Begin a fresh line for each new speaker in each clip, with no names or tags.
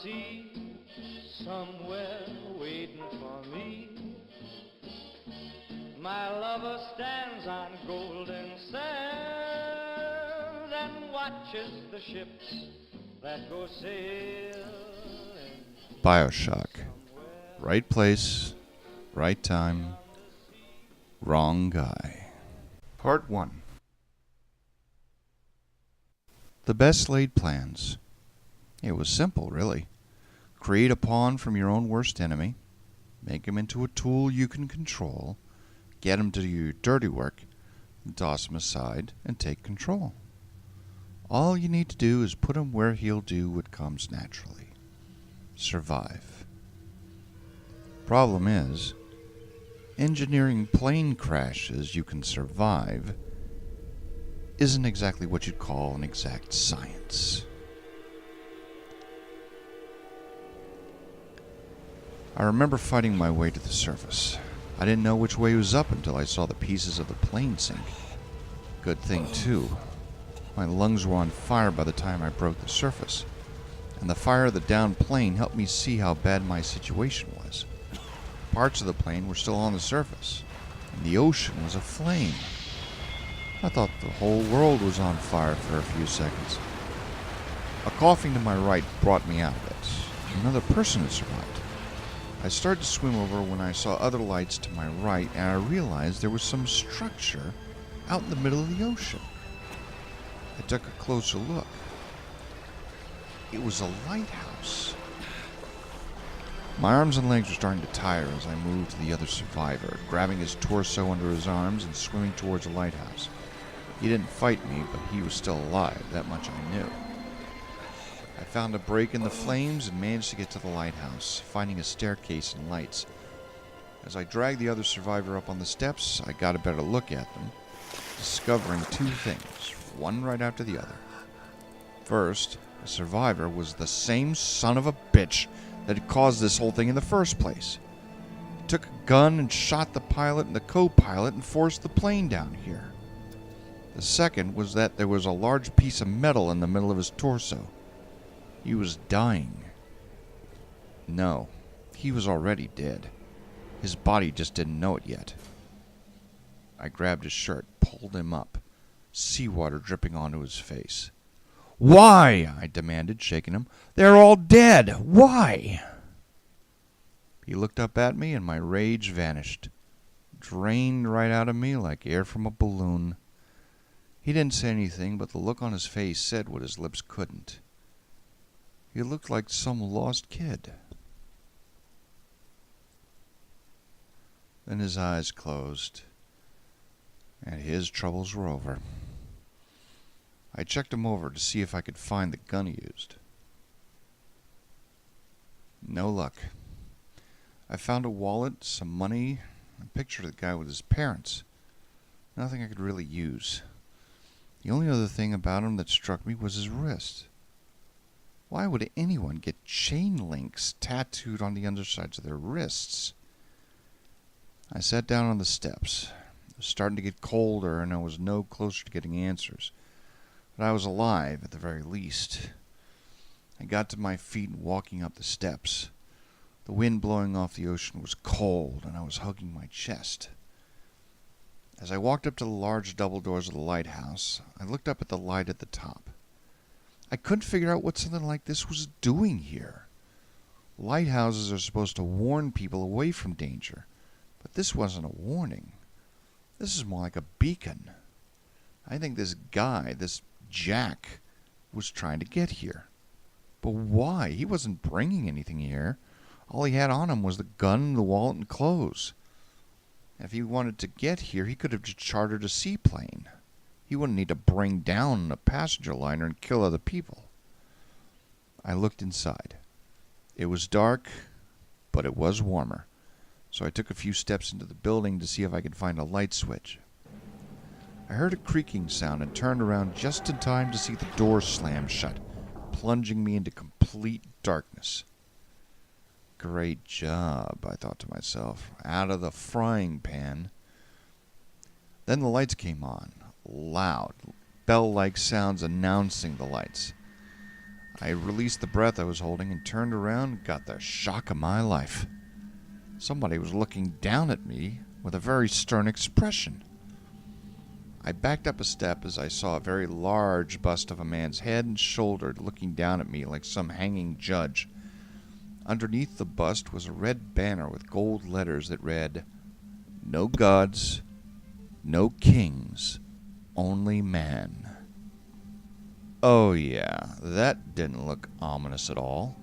sea, somewhere waiting for me. My lover stands on golden sand and watches the ships that go sailing.
Bioshock. Right place, right time, wrong guy. Part 1. The best laid plans. It was simple, really. Create a pawn from your own worst enemy, make him into a tool you can control, get him to do your dirty work, and toss him aside and take control. All you need to do is put him where he'll do what comes naturally. Survive. Problem is, engineering plane crashes you can survive isn't exactly what you'd call an exact science. I remember fighting my way to the surface. I didn't know which way was up until I saw the pieces of the plane sink. Good thing, too. My lungs were on fire by the time I broke the surface, and the fire of the downed plane helped me see how bad my situation was. Parts of the plane were still on the surface, and the ocean was aflame. I thought the whole world was on fire for a few seconds. A coughing to my right brought me out of it. Another person had survived. I started to swim over when I saw other lights to my right, and I realized there was some structure out in the middle of the ocean. I took a closer look. It was a lighthouse. My arms and legs were starting to tire as I moved to the other survivor, grabbing his torso under his arms and swimming towards the lighthouse. He didn't fight me, but he was still alive, that much I knew. I found a break in the flames and managed to get to the lighthouse, finding a staircase and lights. As I dragged the other survivor up on the steps, I got a better look at them, discovering two things, one right after the other. First, the survivor was the same son of a bitch that had caused this whole thing in the first place. He took a gun and shot the pilot and the co-pilot and forced the plane down here. The second was that there was a large piece of metal in the middle of his torso. He was dying. No, he was already dead. His body just didn't know it yet. I grabbed his shirt, pulled him up, seawater dripping onto his face. "Why?" I demanded, shaking him. "They're all dead. Why?" He looked up at me and my rage vanished, drained right out of me like air from a balloon. He didn't say anything, but the look on his face said what his lips couldn't. He looked like some lost kid. Then his eyes closed, and his troubles were over. I checked him over to see if I could find the gun he used. No luck. I found a wallet, some money, a picture of the guy with his parents. Nothing I could really use. The only other thing about him that struck me was his wrist. Why would anyone get chain links tattooed on the undersides of their wrists? I sat down on the steps. It was starting to get colder, and I was no closer to getting answers. But I was alive, at the very least. I got to my feet and walking up the steps. The wind blowing off the ocean was cold, and I was hugging my chest. As I walked up to the large double doors of the lighthouse, I looked up at the light at the top. I couldn't figure out what something like this was doing here. Lighthouses are supposed to warn people away from danger, but this wasn't a warning. This is more like a beacon. I think this guy, this Jack, was trying to get here. But why? He wasn't bringing anything here. All he had on him was the gun, the wallet, and clothes. If he wanted to get here, he could have just chartered a seaplane. He wouldn't need to bring down a passenger liner and kill other people. I looked inside. It was dark, but it was warmer, so I took a few steps into the building to see if I could find a light switch. I heard a creaking sound and turned around just in time to see the door slam shut, plunging me into complete darkness. Great job, I thought to myself, out of the frying pan. Then the lights came on, loud, bell-like sounds announcing the lights. I released the breath I was holding and turned around and got the shock of my life. Somebody was looking down at me with a very stern expression. I backed up a step as I saw a very large bust of a man's head and shoulder looking down at me like some hanging judge. Underneath the bust was a red banner with gold letters that read, "No gods, no kings, only man." Oh yeah, that didn't look ominous at all.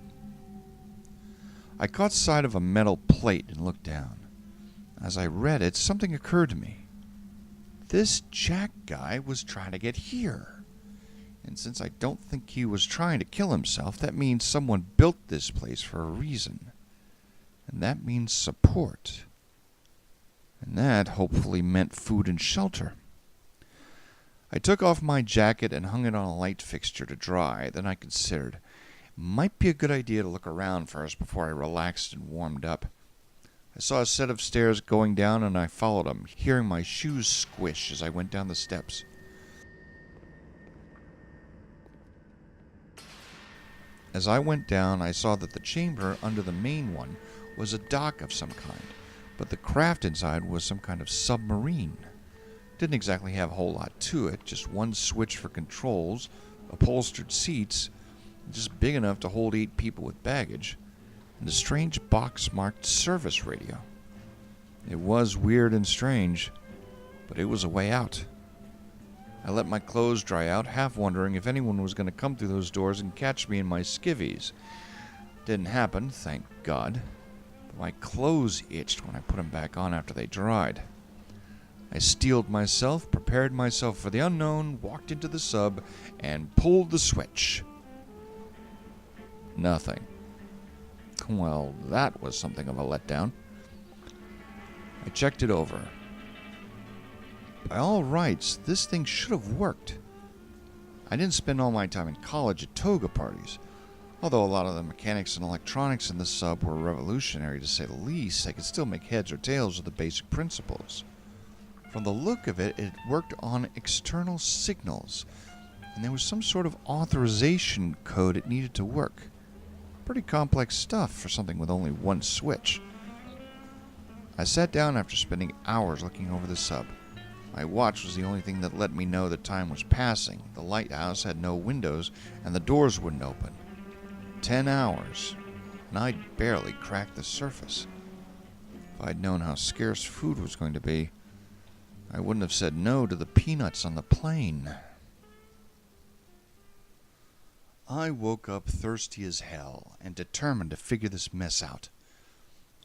I caught sight of a metal plate and looked down. As I read it, something occurred to me. This Jack guy was trying to get here. And since I don't think he was trying to kill himself, that means someone built this place for a reason. And that means support. And that hopefully meant food and shelter. I took off my jacket and hung it on a light fixture to dry. Then I considered, it might be a good idea to look around first before I relaxed and warmed up. I saw a set of stairs going down and I followed them, hearing my shoes squish as I went down the steps. As I went down, I saw that the chamber under the main one was a dock of some kind, but the craft inside was some kind of submarine. Didn't exactly have a whole lot to it, just one switch for controls, upholstered seats, just big enough to hold 8 people with baggage, and a strange box marked service radio. It was weird and strange, but it was a way out. I let my clothes dry out, half wondering if anyone was going to come through those doors and catch me in my skivvies. Didn't happen, thank God. But my clothes itched when I put them back on after they dried. I steeled myself, prepared myself for the unknown, walked into the sub, and pulled the switch. Nothing. Well, that was something of a letdown. I checked it over. By all rights, this thing should have worked. I didn't spend all my time in college at toga parties. Although a lot of the mechanics and electronics in the sub were revolutionary to say the least, I could still make heads or tails of the basic principles. From the look of it, it worked on external signals, and there was some sort of authorization code it needed to work. Pretty complex stuff for something with only one switch. I sat down after spending hours looking over the sub. My watch was the only thing that let me know that time was passing. The lighthouse had no windows, and the doors wouldn't open. 10 hours, and I'd barely cracked the surface. If I'd known how scarce food was going to be, I wouldn't have said no to the peanuts on the plane. I woke up thirsty as hell and determined to figure this mess out.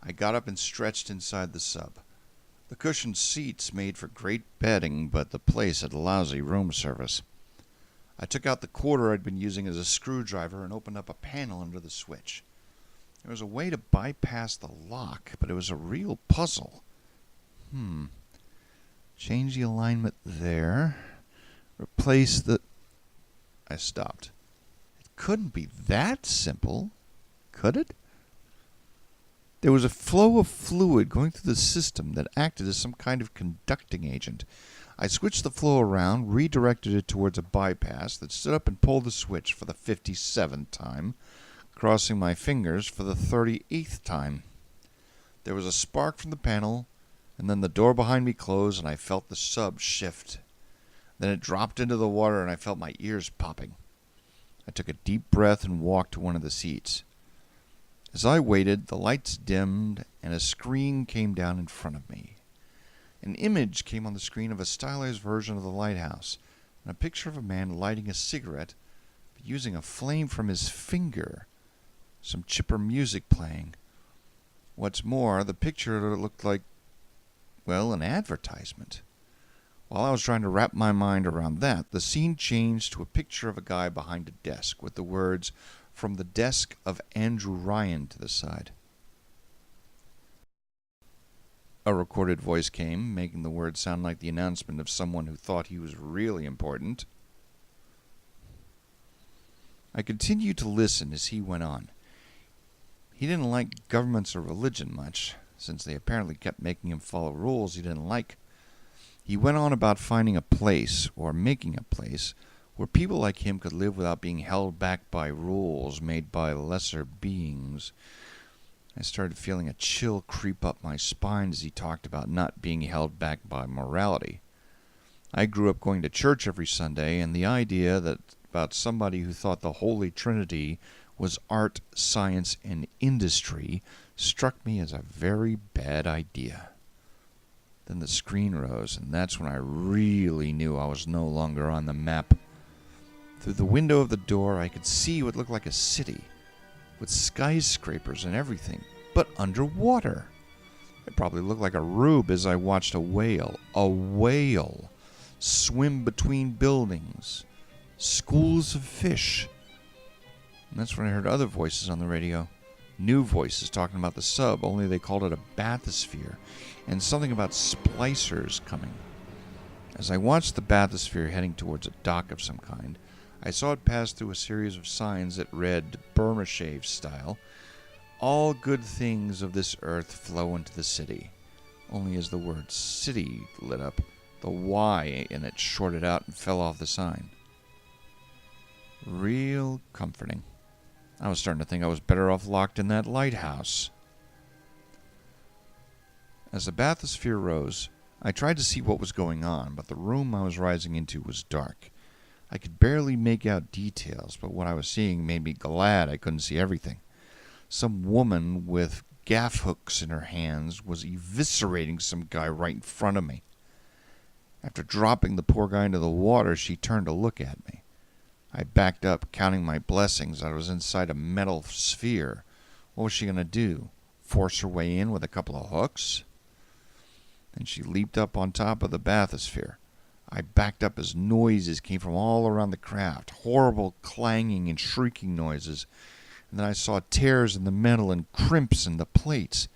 I got up and stretched inside the sub. The cushioned seats made for great bedding, but the place had lousy room service. I took out the quarter I'd been using as a screwdriver and opened up a panel under the switch. There was a way to bypass the lock, but it was a real puzzle. Change the alignment there. Replace the... I stopped. It couldn't be that simple, could it? There was a flow of fluid going through the system that acted as some kind of conducting agent. I switched the flow around, redirected it towards a bypass, that stood up and pulled the switch for the 57th time, crossing my fingers for the 38th time. There was a spark from the panel, and then the door behind me closed, and I felt the sub shift. Then it dropped into the water, and I felt my ears popping. I took a deep breath and walked to one of the seats. As I waited, the lights dimmed, and a screen came down in front of me. An image came on the screen of a stylized version of the lighthouse, and a picture of a man lighting a cigarette, but using a flame from his finger. Some chipper music playing. What's more, the picture looked like, well, an advertisement. While I was trying to wrap my mind around that, the scene changed to a picture of a guy behind a desk with the words, "From the desk of Andrew Ryan" to the side. A recorded voice came, making the words sound like the announcement of someone who thought he was really important. I continued to listen as he went on. He didn't like governments or religion much, since they apparently kept making him follow rules he didn't like. He went on about finding a place, or making a place, where people like him could live without being held back by rules made by lesser beings. I started feeling a chill creep up my spine as he talked about not being held back by morality. I grew up going to church every Sunday, and the idea that about somebody who thought the Holy Trinity was art, science, and industry struck me as a very bad idea. Then the screen rose, and that's when I really knew I was no longer on the map. Through the window of the door, I could see what looked like a city, with skyscrapers and everything, but underwater. It probably looked like a rube as I watched a whale, swim between buildings, schools of fish. And that's when I heard other voices on the radio. New voices talking about the sub, only they called it a bathysphere, and something about splicers coming. As I watched the bathysphere heading towards a dock of some kind, I saw it pass through a series of signs that read, Burma Shave style, "All good things of this earth flow into the city." Only as the word city lit up, the Y in it shorted out and fell off the sign. Real comforting. I was starting to think I was better off locked in that lighthouse. As the bathysphere rose, I tried to see what was going on, but the room I was rising into was dark. I could barely make out details, but what I was seeing made me glad I couldn't see everything. Some woman with gaff hooks in her hands was eviscerating some guy right in front of me. After dropping the poor guy into the water, she turned to look at me. I backed up, counting my blessings. I was inside a metal sphere. What was she going to do? Force her way in with a couple of hooks? Then she leaped up on top of the bathysphere. I backed up as noises came from all around the craft, horrible clanging and shrieking noises, and then I saw tears in the metal and crimps in the plates.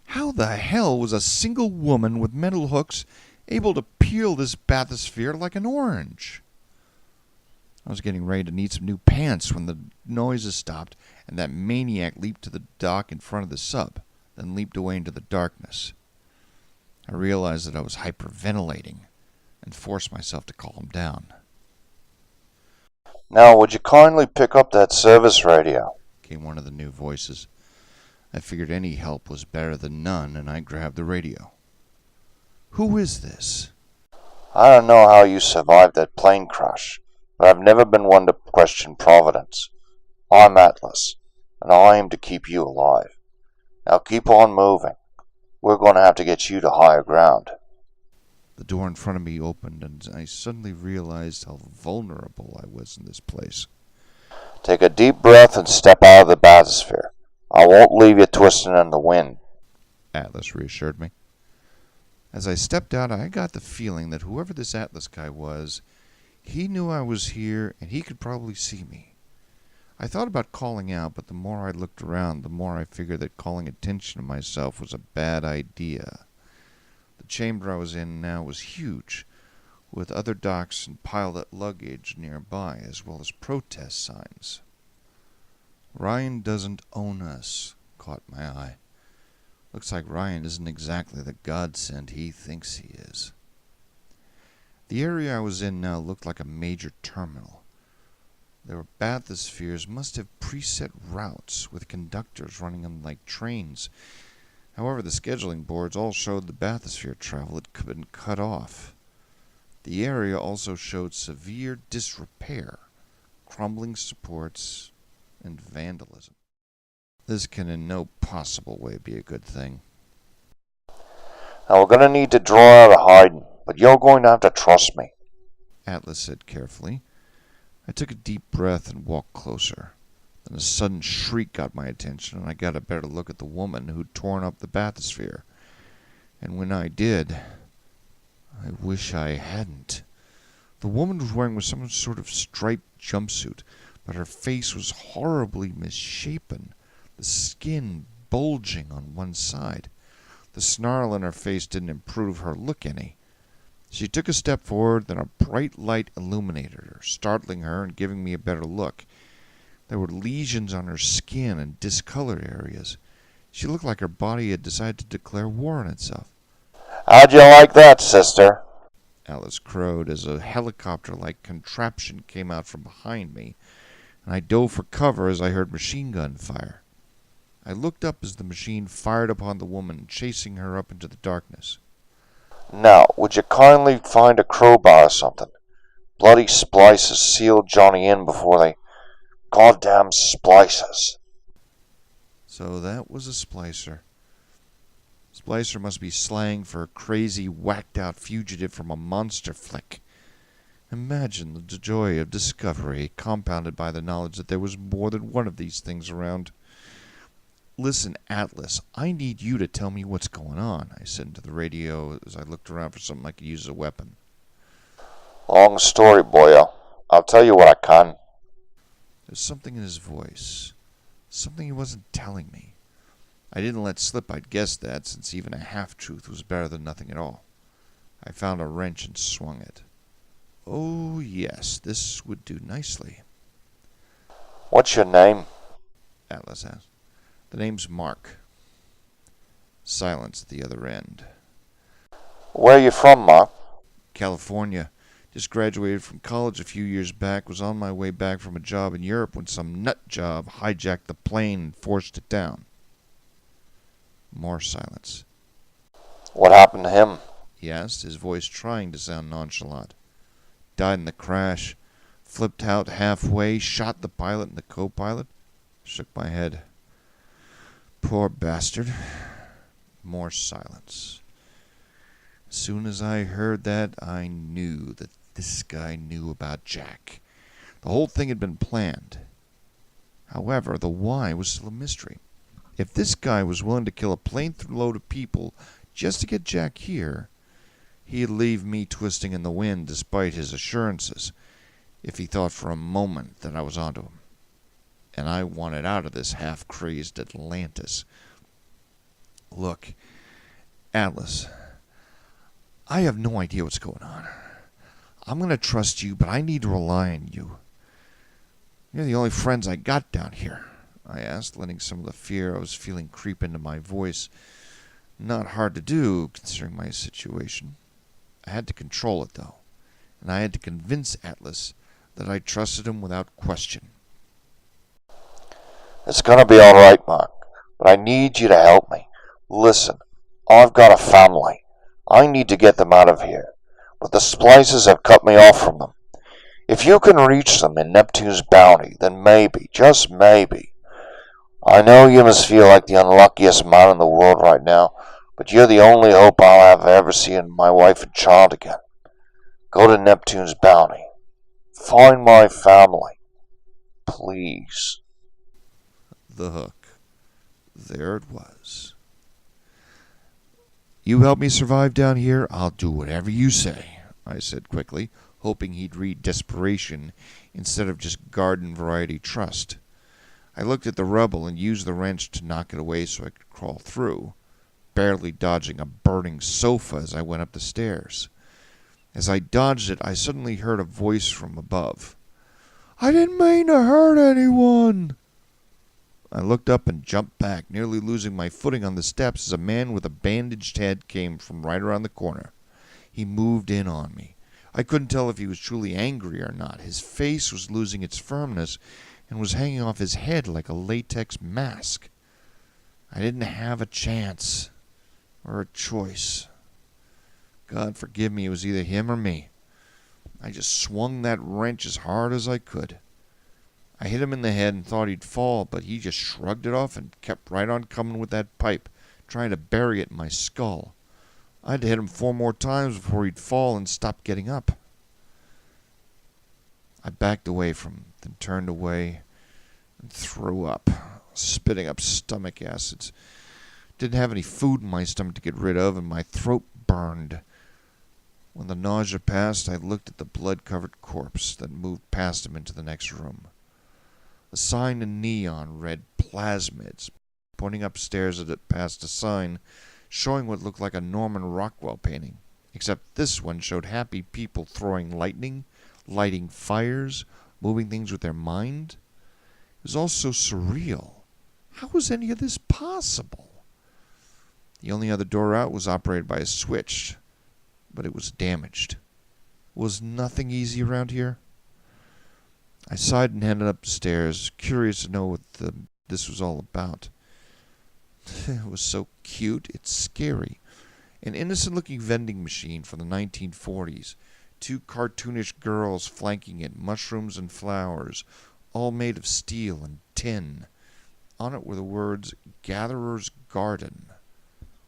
How the hell was a single woman with metal hooks able to peel this bathysphere like an orange? I was getting ready to need some new pants when the noises stopped, and that maniac leaped to the dock in front of the sub, then leaped away into the darkness. I realized that I was hyperventilating, and forced myself to calm down.
"Now, would you kindly pick up that service radio?"
came one of the new voices. I figured any help was better than none, and I grabbed the radio. Who is this?
"I don't know how you survived that plane crash, but I've never been one to question Providence. I'm Atlas, and I aim to keep you alive. Now keep on moving. We're going to have to get you to higher ground."
The door in front of me opened, and I suddenly realized how vulnerable I was in this place.
"Take a deep breath and step out of the bathysphere. I won't leave you twisting in the wind,"
Atlas reassured me. As I stepped out, I got the feeling that whoever this Atlas guy was, he knew I was here, and he could probably see me. I thought about calling out, but the more I looked around, the more I figured that calling attention to myself was a bad idea. The chamber I was in now was huge, with other docks and pilot luggage nearby, as well as protest signs. "Ryan doesn't own us," caught my eye. Looks like Ryan isn't exactly the godsend he thinks he is. The area I was in now looked like a major terminal. Their bathyspheres must have preset routes with conductors running them like trains. However, the scheduling boards all showed the bathysphere travel had been cut off. The area also showed severe disrepair, crumbling supports, and vandalism. This can in no possible way be a good thing.
"Now we're going to need to draw out of hiding, but you're going to have to trust me,"
Atlas said carefully. I took a deep breath and walked closer. Then a sudden shriek got my attention, and I got a better look at the woman who'd torn up the bathysphere. And when I did, I wish I hadn't. The woman was wearing some sort of striped jumpsuit, but her face was horribly misshapen, the skin bulging on one side. The snarl in her face didn't improve her look any. She took a step forward, then a bright light illuminated her, startling her and giving me a better look. There were lesions on her skin and discolored areas. She looked like her body had decided to declare war on itself.
"How'd you like that, sister?"
Alice crowed as a helicopter-like contraption came out from behind me, and I dove for cover as I heard machine gun fire. I looked up as the machine fired upon the woman, chasing her up into the darkness.
Now, would you kindly find a crowbar or something? Bloody splicers sealed Johnny in before they... Goddamn splicers.
So that was a splicer. Splicer must be slang for a crazy, whacked-out fugitive from a monster flick. Imagine the joy of discovery, compounded by the knowledge that there was more than one of these things around. Listen, Atlas, I need you to tell me what's going on, I said into the radio as I looked around for something I could use as a weapon.
Long story, boyo. I'll tell you what I can.
There's something in his voice. Something he wasn't telling me. I didn't let slip I'd guessed that, since even a half-truth was better than nothing at all. I found a wrench and swung it. Oh, yes, this would do nicely.
What's your name?
Atlas asked. The name's Mark. Silence at the other end.
Where are you from, Mark?
California. Just graduated from college a few years back. Was on my way back from a job in Europe when some nut job hijacked the plane and forced it down. More silence.
What happened to him?
He asked, his voice trying to sound nonchalant. Died in the crash. Flipped out halfway, shot the pilot and the co-pilot. Shook my head. Poor bastard. More silence. As soon as I heard that, I knew that this guy knew about Jack. The whole thing had been planned. However, the why was still a mystery. If this guy was willing to kill a plane-load of people just to get Jack here, he'd leave me twisting in the wind despite his assurances, if he thought for a moment that I was onto him. And I wanted out of this half-crazed Atlantis. Look, Atlas, I have no idea what's going on. I'm going to trust you, but I need to rely on you. You're the only friends I got down here, I asked, letting some of the fear I was feeling creep into my voice. Not hard to do, considering my situation. I had to control it, though, and I had to convince Atlas that I trusted him without question.
It's gonna be alright, Mark, but I need you to help me. Listen, I've got a family. I need to get them out of here, but the splicers have cut me off from them. If you can reach them in Neptune's bounty, then maybe, just maybe. I know you must feel like the unluckiest man in the world right now, but you're the only hope I'll have ever seeing my wife and child again. Go to Neptune's bounty. Find my family. Please.
The hook. There it was. You help me survive down here, I'll do whatever you say, I said quickly, hoping he'd read desperation instead of just garden variety trust. I looked at the rubble and used the wrench to knock it away so I could crawl through, barely dodging a burning sofa as I went up the stairs. As I dodged it, I suddenly heard a voice from above. I didn't mean to hurt anyone. I looked up and jumped back, nearly losing my footing on the steps as a man with a bandaged head came from right around the corner. He moved in on me. I couldn't tell if he was truly angry or not. His face was losing its firmness and was hanging off his head like a latex mask. I didn't have a chance or a choice. God forgive me, it was either him or me. I just swung that wrench as hard as I could. I hit him in the head and thought he'd fall, but he just shrugged it off and kept right on coming with that pipe, trying to bury it in my skull. I had to hit him 4 more times before he'd fall and stop getting up. I backed away from him, then turned away and threw up, spitting up stomach acids. Didn't have any food in my stomach to get rid of, and my throat burned. When the nausea passed, I looked at the blood-covered corpse, then moved past him into the next room. A sign in neon read Plasmids. Pointing upstairs at it past a sign showing what looked like a Norman Rockwell painting, except this one showed happy people throwing lightning, lighting fires, moving things with their mind. It was all so surreal. How was any of this possible? The only other door out was operated by a switch, but it was damaged. Was nothing easy around here? I sighed and headed up the stairs, curious to know what this was all about. It was so cute, it's scary. An innocent-looking vending machine from the 1940s. 2 cartoonish girls flanking it, mushrooms and flowers, all made of steel and tin. On it were the words, Gatherer's Garden.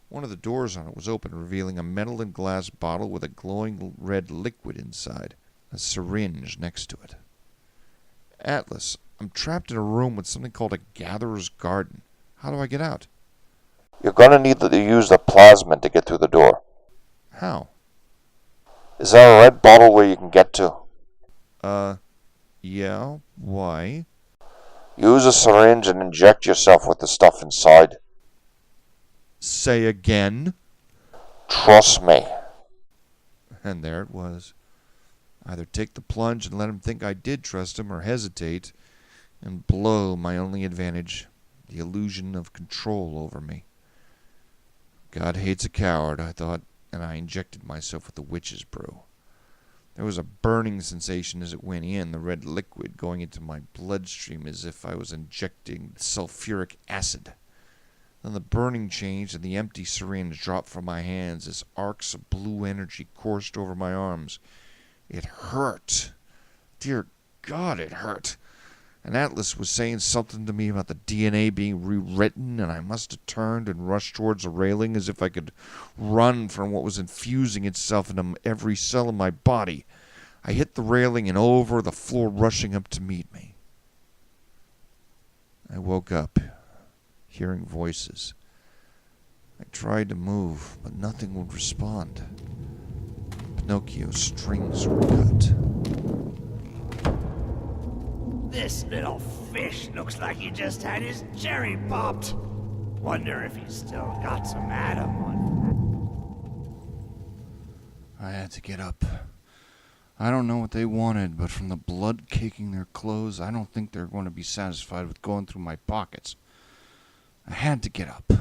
One of the doors on it was open, revealing a metal and glass bottle with a glowing red liquid inside, a syringe next to it. Atlas, I'm trapped in a room with something called a Gatherer's Garden. How do I get out?
You're gonna need to use the plasmid to get through the door.
How?
Is there a red bottle where you can get to?
Yeah, why?
Use a syringe and inject yourself with the stuff inside.
Say again?
Trust me.
And there it was. Either take the plunge and let him think I did trust him, or hesitate and blow my only advantage, the illusion of control over me. God hates a coward, I thought, and I injected myself with the witch's brew. There was a burning sensation as it went in, the red liquid going into my bloodstream as if I was injecting sulfuric acid. Then the burning changed and the empty syringe dropped from my hands as arcs of blue energy coursed over my arms. It hurt. Dear God, it hurt. And Atlas was saying something to me about the DNA being rewritten, and I must have turned and rushed towards the railing as if I could run from what was infusing itself into every cell in my body. I hit the railing and over, the floor rushing up to meet me. I woke up, hearing voices. I tried to move, but nothing would respond. Pinocchio's strings were cut.
This little fish looks like he just had his cherry popped. Wonder if he's still got some Adam on.
I had to get up. I don't know what they wanted, but from the blood caking their clothes, I don't think they're going to be satisfied with going through my pockets. I had to get up,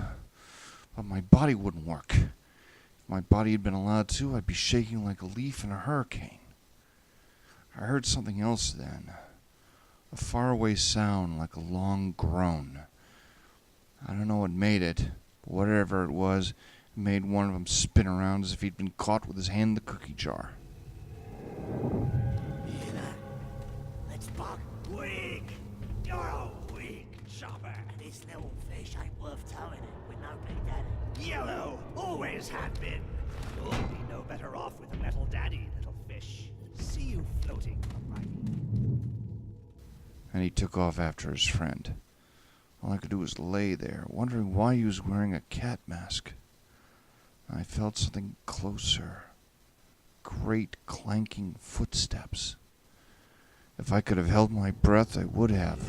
but my body wouldn't work. If my body had been allowed to, I'd be shaking like a leaf in a hurricane. I heard something else then. A faraway sound like a long groan. I don't know what made it, but whatever it was, it made one of them spin around as if he'd been caught with his hand in the cookie jar.
Let's buck wig. You're a wig chopper. This little fish ain't worth towing it with no big daddy. Yellow, always have been. You'll be no better off with a metal daddy, little fish. See you floating on my...
And he took off after his friend. All I could do was lay there, wondering why he was wearing a cat mask. I felt something closer. Great clanking footsteps. If I could have held my breath, I would have.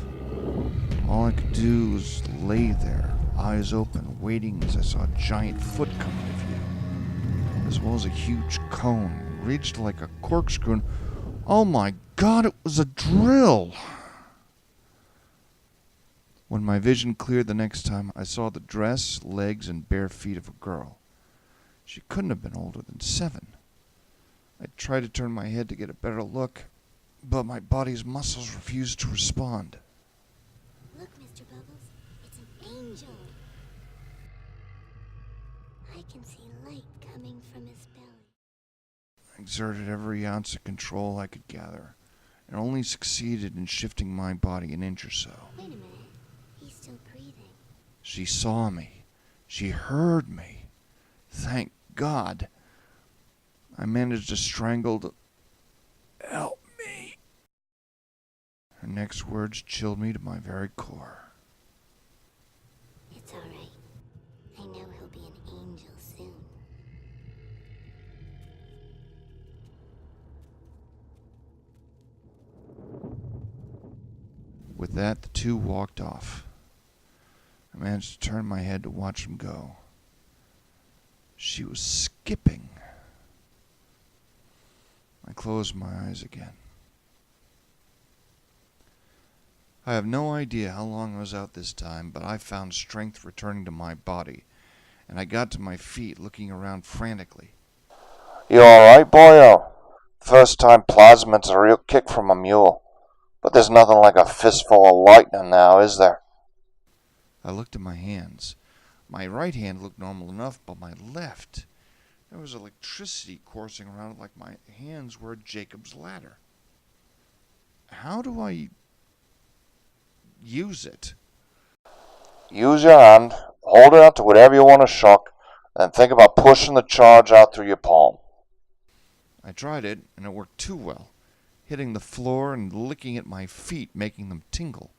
All I could do was lay there, eyes open, waiting as I saw a giant foot come into view, as well as a huge cone, reached like a corkscrew. And, oh my God, it was a drill! When my vision cleared the next time, I saw the dress, legs, and bare feet of a girl. She couldn't have been older than 7. I tried to turn my head to get a better look, but my body's muscles refused to respond.
Look, Mr. Bubbles, it's an angel. I can see light coming from his belly.
I exerted every ounce of control I could gather, and only succeeded in shifting my body an inch or so.
Wait a minute, he's still breathing.
She saw me. She heard me. Thank God. I managed to strangle the... Help me. Her next words chilled me to my very core.
It's all right. I know he'll be an angel soon.
With that, the two walked off. I managed to turn my head to watch them go. She was skipping. I closed my eyes again. I have no idea how long I was out this time, but I found strength returning to my body, and I got to my feet looking around frantically.
You alright, boyo? First time plasmid's a real kick from a mule. But there's nothing like a fistful of lightning now, is there?
I looked at my hands. My right hand looked normal enough, but my left, there was electricity coursing around it like my hands were a Jacob's ladder. How do I use it?
Use your hand, hold it out to whatever you want to shock, and then think about pushing the charge out through your palm.
I tried it, and it worked too well, hitting the floor and licking at my feet, making them tingle.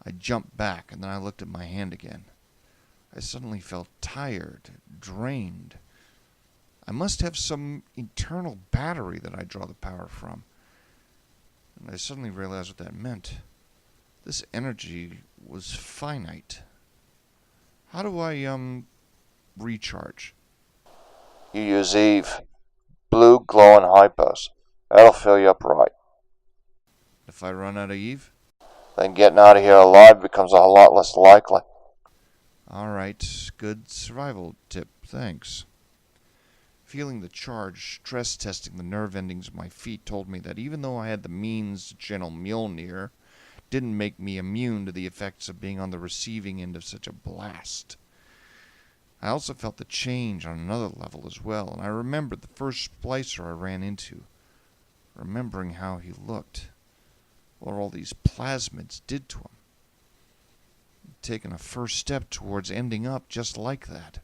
I jumped back, and then I looked at my hand again. I suddenly felt tired, drained. I must have some internal battery that I draw the power from. And I suddenly realized what that meant. This energy was finite. How do I, recharge?
You use Eve. Blue glowing hypos. That'll fill you up right.
If I run out of Eve?
Then getting out of here alive becomes a lot less likely.
Alright, good survival tip, thanks. Feeling the charge, stress testing the nerve endings of my feet told me that even though I had the means to channel Mjolnir, didn't make me immune to the effects of being on the receiving end of such a blast. I also felt the change on another level as well, and I remembered the first splicer I ran into, remembering how he looked, what all these plasmids did to him. Taken a first step towards ending up just like that.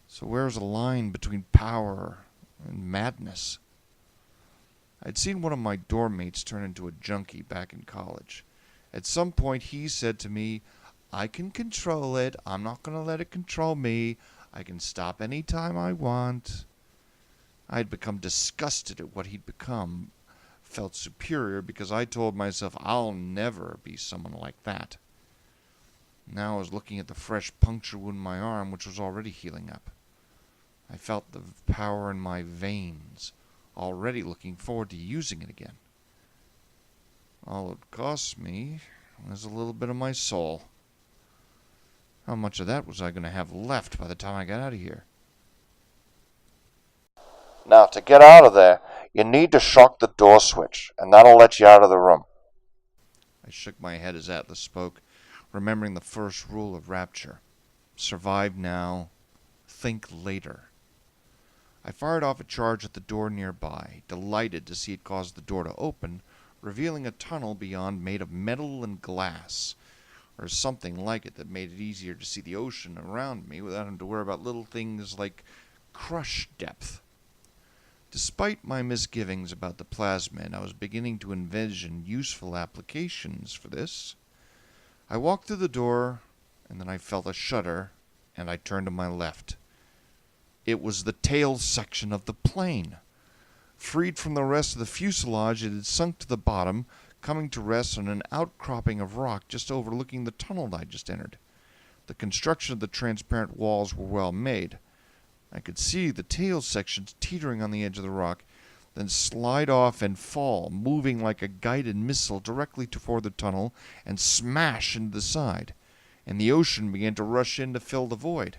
So where's the line between power and madness? I'd seen one of my dorm mates turn into a junkie back in college. At some point he said to me, I can control it, I'm not going to let it control me, I can stop any time I want. I had become disgusted at what he'd become, felt superior because I told myself I'll never be someone like that. Now I was looking at the fresh puncture wound in my arm, which was already healing up. I felt the power in my veins, already looking forward to using it again. All it cost me was a little bit of my soul. How much of that was I going to have left by the time I got out of here?
Now, to get out of there, you need to shock the door switch, and that'll let you out of the room.
I shook my head as Atlas spoke, remembering the first rule of Rapture. Survive now, think later. I fired off a charge at the door nearby, delighted to see it cause the door to open, revealing a tunnel beyond made of metal and glass, or something like it that made it easier to see the ocean around me without having to worry about little things like crush depth. Despite my misgivings about the plasmid, I was beginning to envision useful applications for this. I walked through the door, and then I felt a shudder, and I turned to my left. It was the tail section of the plane. Freed from the rest of the fuselage, it had sunk to the bottom, coming to rest on an outcropping of rock just overlooking the tunnel I just entered. The construction of the transparent walls were well made. I could see the tail sections teetering on the edge of the rock, then slide off and fall, moving like a guided missile directly toward the tunnel and smash into the side, and the ocean began to rush in to fill the void.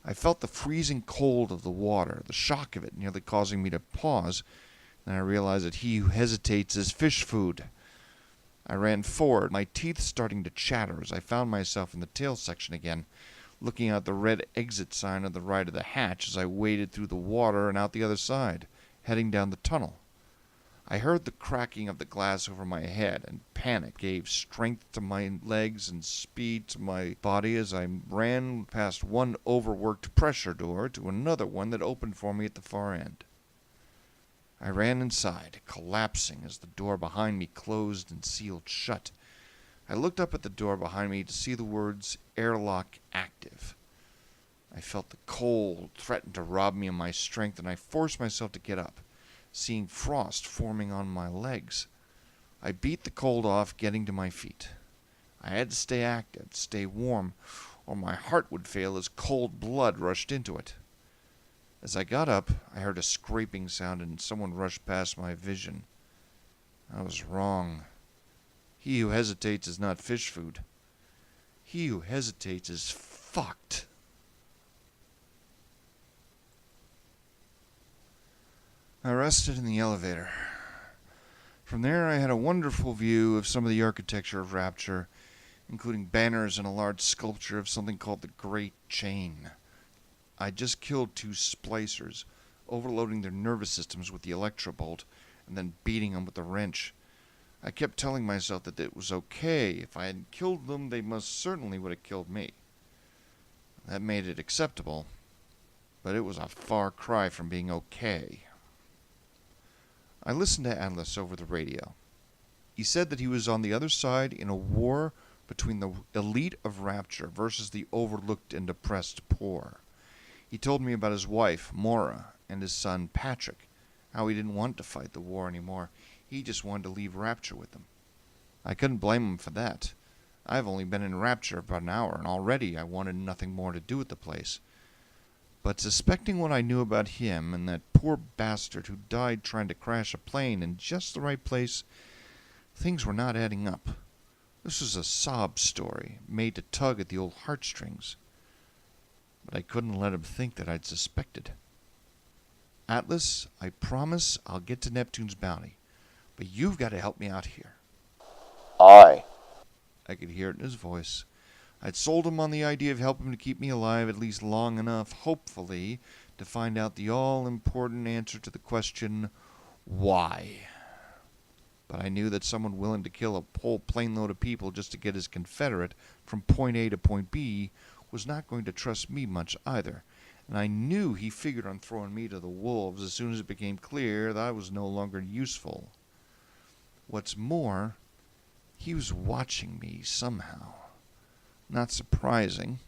I felt the freezing cold of the water, the shock of it nearly causing me to pause, and I realized that he who hesitates is fish food. I ran forward, my teeth starting to chatter as I found myself in the tail section again, looking out the red exit sign on the right of the hatch as I waded through the water and out the other side, heading down the tunnel. I heard the cracking of the glass over my head, and panic gave strength to my legs and speed to my body as I ran past one overworked pressure door to another one that opened for me at the far end. I ran inside, collapsing as the door behind me closed and sealed shut. I looked up at the door behind me to see the words "Airlock Active." I felt the cold threaten to rob me of my strength, and I forced myself to get up, seeing frost forming on my legs. I beat the cold off, getting to my feet. I had to stay active, stay warm, or my heart would fail as cold blood rushed into it. As I got up, I heard a scraping sound and someone rushed past my vision. I was wrong. He who hesitates is not fish food. He who hesitates is fucked. I rested in the elevator. From there, I had a wonderful view of some of the architecture of Rapture, including banners and a large sculpture of something called the Great Chain. I just killed 2 splicers, overloading their nervous systems with the electrobolt and then beating them with the wrench. I kept telling myself that it was okay. If I hadn't killed them, they most certainly would have killed me. That made it acceptable, but it was a far cry from being okay. I listened to Atlas over the radio. He said that he was on the other side in a war between the elite of Rapture versus the overlooked and oppressed poor. He told me about his wife, Maura, and his son, Patrick, how he didn't want to fight the war anymore. He just wanted to leave Rapture with them. I couldn't blame him for that. I've only been in Rapture about an hour, and already I wanted nothing more to do with the place. But suspecting what I knew about him and that poor bastard who died trying to crash a plane in just the right place, things were not adding up. This was a sob story, made to tug at the old heartstrings. But I couldn't let him think that I'd suspected. Atlas, I promise I'll get to Neptune's bounty, but you've got to help me out here.
Aye.
I could hear it in his voice. I'd sold him on the idea of helping to keep me alive at least long enough, hopefully, to find out the all-important answer to the question, why? But I knew that someone willing to kill a whole plane load of people just to get his Confederate from point A to point B was not going to trust me much either, and I knew he figured on throwing me to the wolves as soon as it became clear that I was no longer useful. What's more, he was watching me somehow. Not surprising.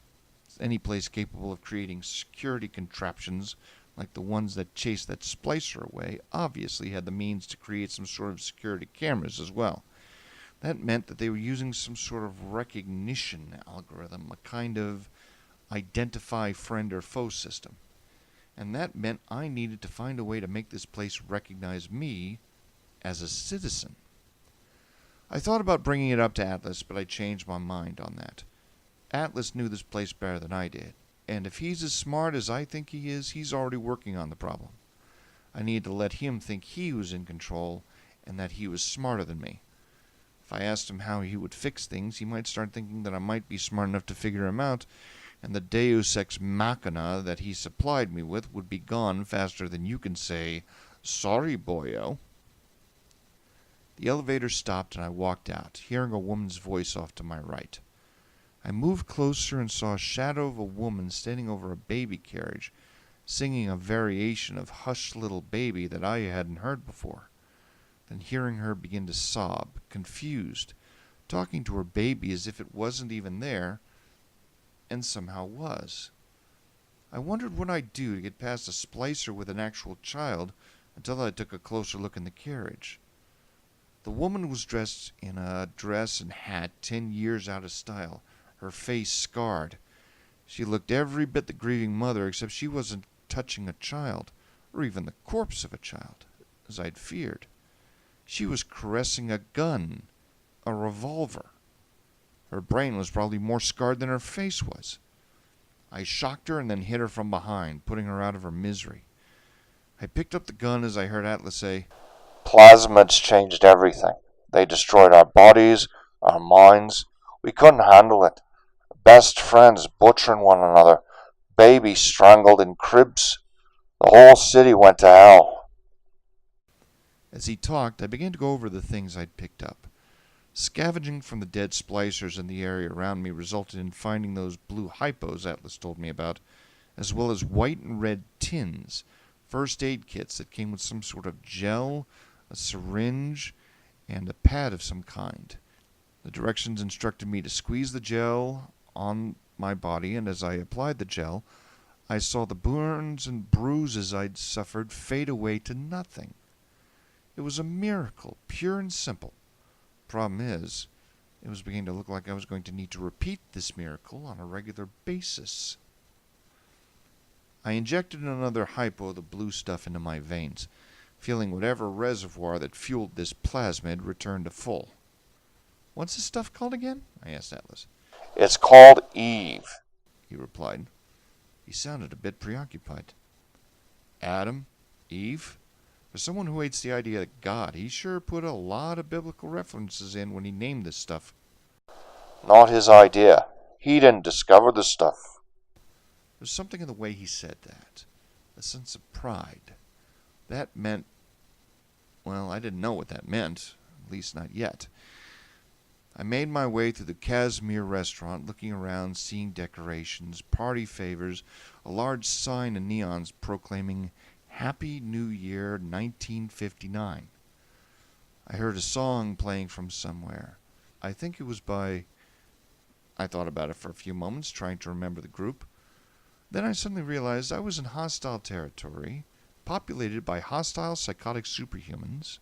Any place capable of creating security contraptions like the ones that chased that splicer away obviously had the means to create some sort of security cameras as well. That meant that they were using some sort of recognition algorithm, a kind of identify friend or foe system. And that meant I needed to find a way to make this place recognize me as a citizen. I thought about bringing it up to Atlas, but I changed my mind on that. Atlas knew this place better than I did, and if he's as smart as I think he is, he's already working on the problem. I needed to let him think he was in control and that he was smarter than me. If I asked him how he would fix things, he might start thinking that I might be smart enough to figure him out, and the deus ex machina that he supplied me with would be gone faster than you can say, "Sorry, boyo." The elevator stopped and I walked out, hearing a woman's voice off to my right. I moved closer and saw a shadow of a woman standing over a baby carriage, singing a variation of Hush Little Baby that I hadn't heard before. Then hearing her begin to sob, confused, talking to her baby as if it wasn't even there, and somehow was. I wondered what I'd do to get past a splicer with an actual child until I took a closer look in the carriage. The woman was dressed in a dress and hat 10 years out of style, her face scarred. She looked every bit the grieving mother, except she wasn't touching a child, or even the corpse of a child, as I'd feared. She was caressing a gun, a revolver. Her brain was probably more scarred than her face was. I shocked her and then hit her from behind, putting her out of her misery. I picked up the gun as I heard Atlas say,
Plasmids changed everything. They destroyed our bodies, our minds. We couldn't handle it. Best friends butchering one another. Babies strangled in cribs. The whole city went to hell.
As he talked, I began to go over the things I'd picked up. Scavenging from the dead splicers in the area around me resulted in finding those blue hypos Atlas told me about, as well as white and red tins, first aid kits that came with some sort of gel, a syringe, and a pad of some kind. The directions instructed me to squeeze the gel on my body, and as I applied the gel, I saw the burns and bruises I'd suffered fade away to nothing. It was a miracle, pure and simple. Problem is, it was beginning to look like I was going to need to repeat this miracle on a regular basis. I injected another hypo of the blue stuff into my veins, feeling whatever reservoir that fueled this plasmid return to full. "What's this stuff called again?" I asked Atlas.
It's called Eve.
He replied. He sounded a bit preoccupied. "Adam? Eve? For someone who hates the idea of God, he sure put a lot of biblical references in when he named this stuff.
Not his idea. He didn't discover the stuff.
There's something in the way he said that. A sense of pride. That meant, well, I didn't know what that meant. At least not yet. I made my way through the Casimir restaurant, looking around, seeing decorations, party favors, a large sign in neons proclaiming Happy New Year 1959. I heard a song playing from somewhere. I think it was by... I thought about it for a few moments, trying to remember the group. Then I suddenly realized I was in hostile territory, populated by hostile psychotic superhumans,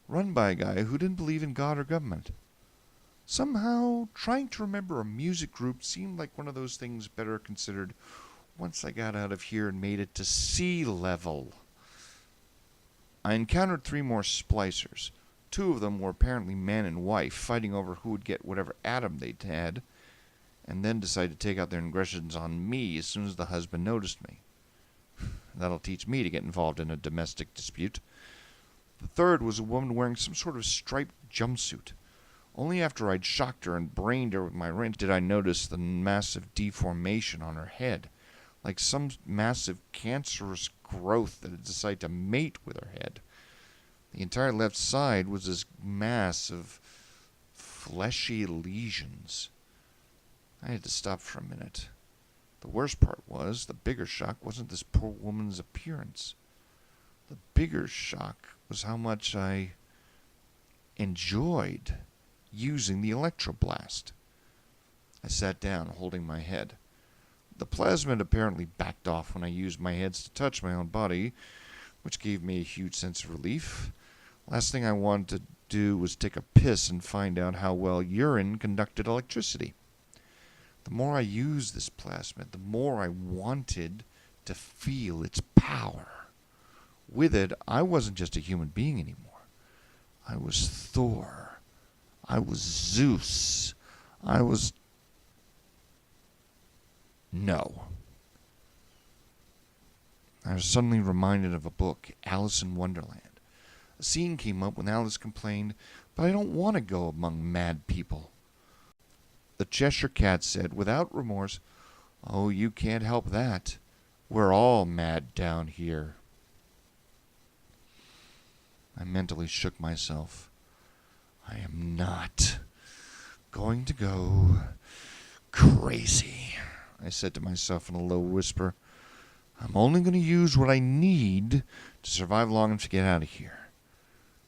run by a guy who didn't believe in God or government. Somehow, trying to remember a music group seemed like one of those things better considered once I got out of here and made it to sea level. I encountered 3 more splicers. 2 of them were apparently man and wife, fighting over who would get whatever atom they'd had, and then decided to take out their aggressions on me as soon as the husband noticed me. That'll teach me to get involved in a domestic dispute. The 3rd was a woman wearing some sort of striped jumpsuit. Only after I'd shocked her and brained her with my wrench did I notice the massive deformation on her head, like some massive cancerous growth that had decided to mate with her head. The entire left side was this mass of fleshy lesions. I had to stop for a minute. The worst part was, the bigger shock wasn't this poor woman's appearance. The bigger shock was how much I enjoyed using the electroblast. I sat down, holding my head. The plasmid apparently backed off when I used my hands to touch my own body, which gave me a huge sense of relief. Last thing I wanted to do was take a piss and find out how well urine conducted electricity. The more I used this plasmid, the more I wanted to feel its power. With it, I wasn't just a human being anymore. I was Thor. I was Zeus. I was... No. I was suddenly reminded of a book, Alice in Wonderland. A scene came up when Alice complained, "But I don't want to go among mad people." The Cheshire Cat said, without remorse, "Oh, you can't help that. We're all mad down here." I mentally shook myself. I am not going to go crazy, I said to myself in a low whisper. I'm only going to use what I need to survive long enough to get out of here.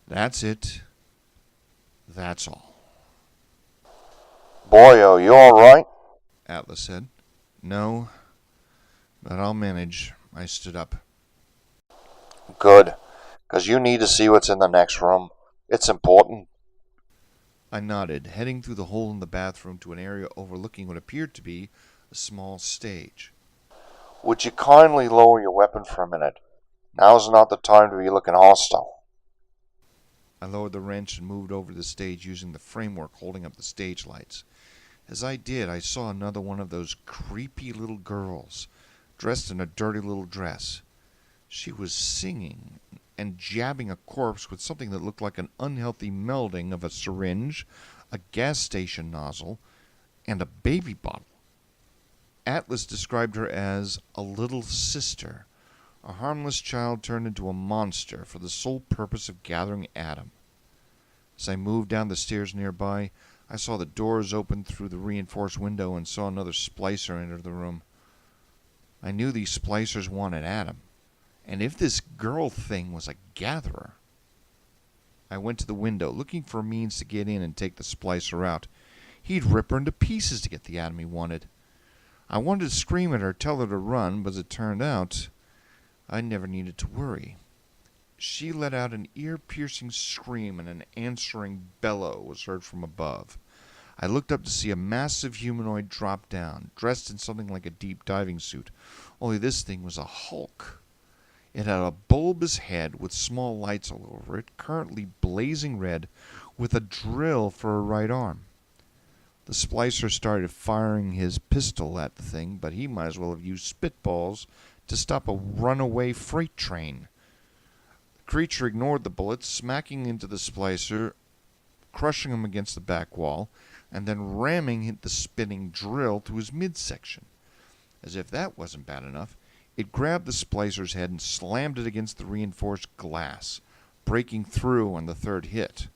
That's it. That's all.
Boyo, you alright?
Atlas said. No, but I'll manage. I stood up.
Good, 'cause you need to see what's in the next room. It's important.
I nodded, heading through the hole in the bathroom to an area overlooking what appeared to be a small stage.
Would you kindly lower your weapon for a minute? Now's not the time to be looking hostile.
I lowered the wrench and moved over the stage using the framework holding up the stage lights. As I did, I saw another one of those creepy little girls, dressed in a dirty little dress. She was singing and jabbing a corpse with something that looked like an unhealthy melding of a syringe, a gas station nozzle, and a baby bottle. Atlas described her as a little sister, a harmless child turned into a monster for the sole purpose of gathering Adam. As I moved down the stairs nearby, I saw the doors open through the reinforced window and saw another splicer enter the room. I knew these splicers wanted Adam, and if this girl thing was a gatherer... I went to the window, looking for a means to get in and take the splicer out. He'd rip her into pieces to get the Adam he wanted. I wanted to scream at her, tell her to run, but as it turned out, I never needed to worry. She let out an ear-piercing scream and an answering bellow was heard from above. I looked up to see a massive humanoid drop down, dressed in something like a deep diving suit, only this thing was a Hulk. It had a bulbous head with small lights all over it, currently blazing red, with a drill for a right arm. The splicer started firing his pistol at the thing, but he might as well have used spitballs to stop a runaway freight train. The creature ignored the bullets, smacking into the splicer, crushing him against the back wall, and then ramming the spinning drill to his midsection. As if that wasn't bad enough, it grabbed the splicer's head and slammed it against the reinforced glass, breaking through on the third hit.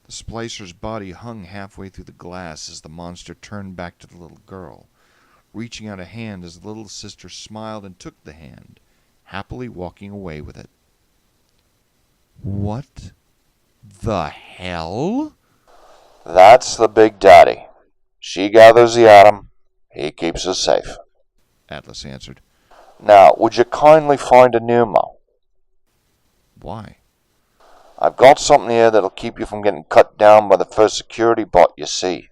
The splicer's body hung halfway through the glass as the monster turned back to the little girl, reaching out a hand as the little sister smiled and took the hand, happily walking away with it. What the hell?
That's the Big Daddy. She gathers the atom, he keeps us safe.
Atlas answered.
Now, would you kindly find a pneumo?
Why?
I've got something here that'll keep you from getting cut down by the first security bot you see.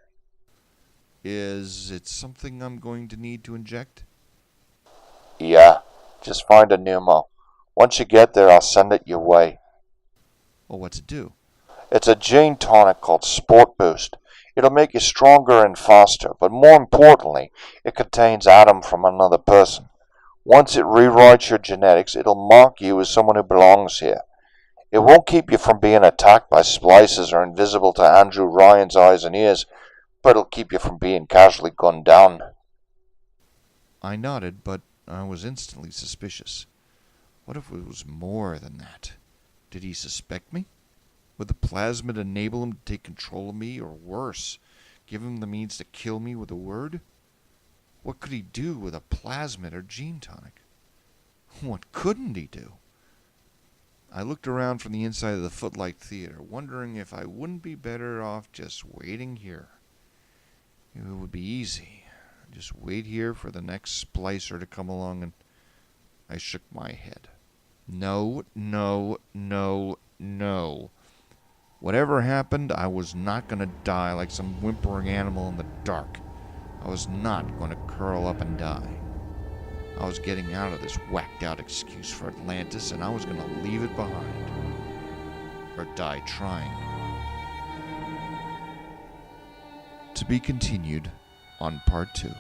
Is it something I'm going to need to inject?
Yeah, just find a pneumo. Once you get there, I'll send it your way.
Well, what's it do?
It's a gene tonic called Sport Boost. It'll make you stronger and faster, but more importantly, it contains atom from another person. Once it rewrites your genetics, it'll mark you as someone who belongs here. It won't keep you from being attacked by splices or invisible to Andrew Ryan's eyes and ears, but it'll keep you from being casually gunned down.
I nodded, but I was instantly suspicious. What if it was more than that? Did he suspect me? Would the plasmid enable him to take control of me, or worse, give him the means to kill me with a word? What could he do with a plasmid or gene tonic? What couldn't he do? I looked around from the inside of the Footlight Theater, wondering if I wouldn't be better off just waiting here. It would be easy. Just wait here for the next splicer to come along, and I shook my head. No, no, no, no. Whatever happened, I was not going to die like some whimpering animal in the dark. I was not going to curl up and die. I was getting out of this whacked-out excuse for Atlantis, and I was going to leave it behind. Or die trying. To be continued on Part 2.